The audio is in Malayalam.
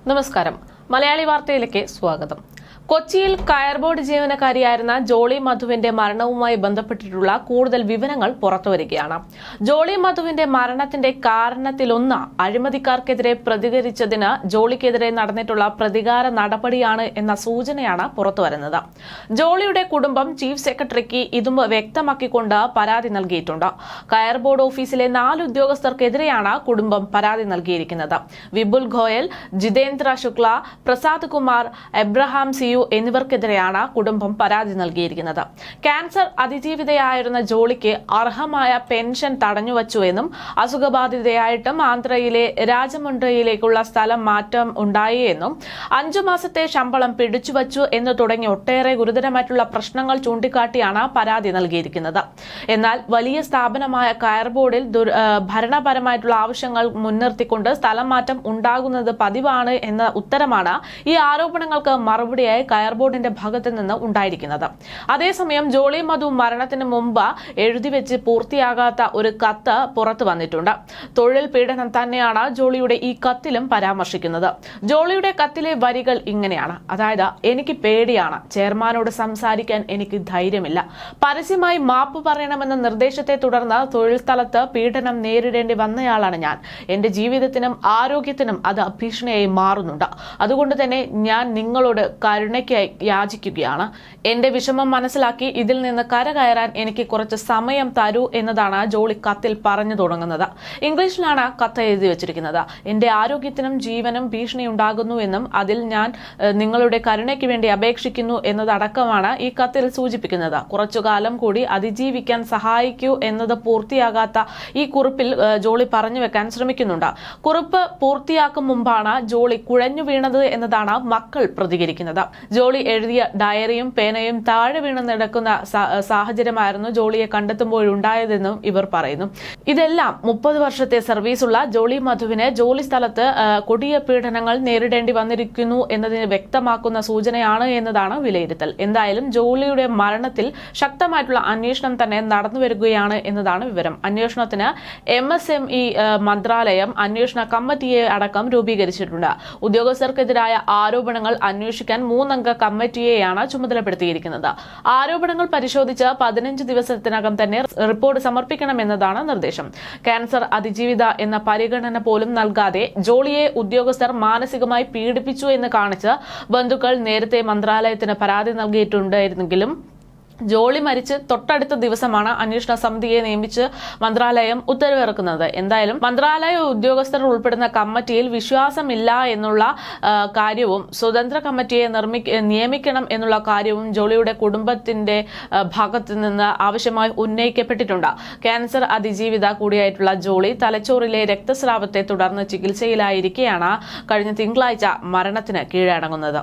നമസ്കാരം. മലയാളി വാർത്തയിലേക്ക് സ്വാഗതം. കൊച്ചിയിൽ കയർ ബോർഡ് ജീവനക്കാരിയായിരുന്ന ജോളി മധുവിന്റെ മരണവുമായി ബന്ധപ്പെട്ടിട്ടുള്ള കൂടുതൽ വിവരങ്ങൾ പുറത്തുവരികയാണ്. ജോളി മധുവിന്റെ മരണത്തിന്റെ കാരണത്തിലൊന്ന് അഴിമതിക്കാർക്കെതിരെ പ്രതികരിച്ചതിന് ജോളിക്കെതിരെ നടന്നിട്ടുള്ള പ്രതികാര നടപടിയാണ് എന്ന സൂചനയാണ് പുറത്തുവരുന്നത്. ജോളിയുടെ കുടുംബം ചീഫ് സെക്രട്ടറിക്ക് ഇതും വ്യക്തമാക്കിക്കൊണ്ട് പരാതി നൽകിയിട്ടുണ്ട്. കയർ ബോർഡ് ഓഫീസിലെ 4 ഉദ്യോഗസ്ഥർക്കെതിരെയാണ് കുടുംബം പരാതി നൽകിയിരിക്കുന്നത്. വിപുൽ ഗോയൽ, ജിതേന്ദ്ര ശുക്ല, പ്രസാദ് കുമാർ, എബ്രഹാം സിയു എന്നിവർക്കെതിരെയാണ് കുടുംബം പരാതി നൽകിയിരിക്കുന്നത്. ക്യാൻസർ അതിജീവിതയായിരുന്ന ജോളിക്ക് അർഹമായ പെൻഷൻ തടഞ്ഞുവച്ചുവെന്നും അസുഖബാധിതയായിട്ടും ആന്ധ്രയിലെ രാജമുണ്ട്രിയിലേക്കുള്ള സ്ഥലം മാറ്റം ഉണ്ടായി എന്നും 5 മാസത്തെ ശമ്പളം പിടിച്ചുവച്ചു എന്ന് തുടങ്ങി ഒട്ടേറെ ഗുരുതരമായിട്ടുള്ള പ്രശ്നങ്ങൾ ചൂണ്ടിക്കാട്ടിയാണ് പരാതി നൽകിയിരിക്കുന്നത്. എന്നാൽ വലിയ സ്ഥാപനമായ കയർ ബോർഡിൽ ഭരണപരമായിട്ടുള്ള ആവശ്യങ്ങൾ മുൻനിർത്തിക്കൊണ്ട് സ്ഥലം മാറ്റം ഉണ്ടാകുന്നത് പതിവാണ് എന്ന ഉത്തരമാണ് ഈ ആരോപണങ്ങൾക്ക് മറുപടിയായി കയർ ബോർഡിന്റെ ഭാഗത്ത് നിന്ന് ഉണ്ടായിരിക്കുന്നത്. അതേസമയം ജോളി മധു മരണത്തിന് മുമ്പ് എഴുതിവെച്ച് പൂർത്തിയാകാത്ത ഒരു കത്ത് പുറത്തു വന്നിട്ടുണ്ട്. തൊഴിൽ പീഡനം തന്നെയാണ് ജോളിയുടെ ഈ കത്തിലും പരാമർശിക്കുന്നത്. ജോളിയുടെ കത്തിലെ വരികൾ ഇങ്ങനെയാണ്. അതായത്, എനിക്ക് പേടിയാണ്, ചെയർമാനോട് സംസാരിക്കാൻ എനിക്ക് ധൈര്യമില്ല, പരസ്യമായി മാപ്പ് പറയണമെന്ന നിർദ്ദേശത്തെ തുടർന്ന് തൊഴിൽ സ്ഥലത്ത് പീഡനം നേരിടേണ്ടി വന്നയാളാണ് ഞാൻ. എന്റെ ജീവിതത്തിനും ആരോഗ്യത്തിനും അത് ഭീഷണിയായി മാറുന്നുണ്ട്. അതുകൊണ്ട് തന്നെ ഞാൻ നിങ്ങളോട് കരുണയ്ക്കായി യാചിക്കുകയാണ്. എന്റെ വിഷമം മനസ്സിലാക്കി ഇതിൽ നിന്ന് കരകയറാൻ എനിക്ക് കുറച്ച് സമയം തരൂ എന്നതാണ് ജോളി കത്തിൽ പറഞ്ഞു തുടങ്ങുന്നത്. ഇംഗ്ലീഷിലാണ് കത്ത് എഴുതി വെച്ചിരിക്കുന്നത്. എന്റെ ആരോഗ്യത്തിനും ജീവനും ഭീഷണി ഉണ്ടാകുന്നുവെന്നും അതിൽ ഞാൻ നിങ്ങളുടെ കരുണയ്ക്ക് വേണ്ടി അപേക്ഷിക്കുന്നു എന്നതടക്കമാണ് ഈ കത്തിൽ സൂചിപ്പിക്കുന്നത്. കുറച്ചുകാലം കൂടി അതിജീവിക്കാൻ സഹായിക്കൂ എന്നത് പൂർത്തിയാകാത്ത ഈ കുറിപ്പിൽ ജോളി പറഞ്ഞു വെക്കാൻ ശ്രമിക്കുന്നുണ്ട്. കുറിപ്പ് പൂർത്തിയാക്കും മുമ്പാണ് ജോളി കുഴഞ്ഞു വീണത് എന്നതാണ് മക്കൾ പ്രതികരിക്കുന്നത്. ജോളി എഴുതിയ ഡയറിയും പേനയും താഴെ വീണ് നടക്കുന്ന സാഹചര്യമായിരുന്നു ജോളിയെ കണ്ടെത്തുമ്പോഴുണ്ടായതെന്നും ഇവർ പറയുന്നു. ഇതെല്ലാം 30 വർഷത്തെ സർവീസുള്ള ജോളി മധുവിന് ജോലി സ്ഥലത്ത് കൊടിയ പീഡനങ്ങൾ നേരിടേണ്ടി വന്നിരിക്കുന്നു എന്നതിന് വ്യക്തമാക്കുന്ന സൂചനയാണ് എന്നതാണ് വിലയിരുത്തൽ. എന്തായാലും ജോളിയുടെ മരണത്തിൽ ശക്തമായിട്ടുള്ള അന്വേഷണം തന്നെ നടന്നുവരികയാണ് എന്നതാണ് വിവരം. അന്വേഷണത്തിന് MSME മന്ത്രാലയം അന്വേഷണ കമ്മിറ്റിയെ അടക്കം രൂപീകരിച്ചിട്ടുണ്ട്. ഉദ്യോഗസ്ഥർക്കെതിരായ ആരോപണങ്ങൾ അന്വേഷിക്കാൻ 3 അംഗ കമ്മിറ്റിയെയാണ് ചുമതലപ്പെടുത്തിയിരിക്കുന്നത്. ആരോപണങ്ങൾ പരിശോധിച്ച് 15 ദിവസത്തിനകം തന്നെ റിപ്പോർട്ട് സമർപ്പിക്കണമെന്നതാണ് നിർദ്ദേശം. ക്യാൻസർ അതിജീവിത എന്ന പരിഗണന പോലും നൽകാതെ ജോളിയെ ഉദ്യോഗസ്ഥർ മാനസികമായി പീഡിപ്പിച്ചു എന്ന് കാണിച്ച് ബന്ധുക്കൾ നേരത്തെ മന്ത്രാലയത്തിന് പരാതി നൽകിയിട്ടുണ്ടായിരുന്നെങ്കിലും ജോളി മരിച്ച് തൊട്ടടുത്ത ദിവസമാണ് അന്വേഷണ സമിതിയെ നിയമിച്ച് മന്ത്രാലയം ഉത്തരവിറക്കുന്നത്. എന്തായാലും മന്ത്രാലയ ഉദ്യോഗസ്ഥർ ഉൾപ്പെടുന്ന കമ്മിറ്റിയിൽ വിശ്വാസമില്ല എന്നുള്ള കാര്യവും സ്വതന്ത്ര കമ്മിറ്റിയെ നിയമിക്കണം എന്നുള്ള കാര്യവും ജോളിയുടെ കുടുംബത്തിന്റെ ഭാഗത്തു നിന്ന് ആവശ്യമായി ഉന്നയിക്കപ്പെട്ടിട്ടുണ്ട്. ക്യാൻസർ അതിജീവിത കൂടിയായിട്ടുള്ള ജോളി തലച്ചോറിലെ രക്തസ്രാവത്തെ തുടർന്ന് ചികിത്സയിലായിരിക്കെയാണ് കഴിഞ്ഞ തിങ്കളാഴ്ച മരണത്തിന് കീഴടങ്ങുന്നത്.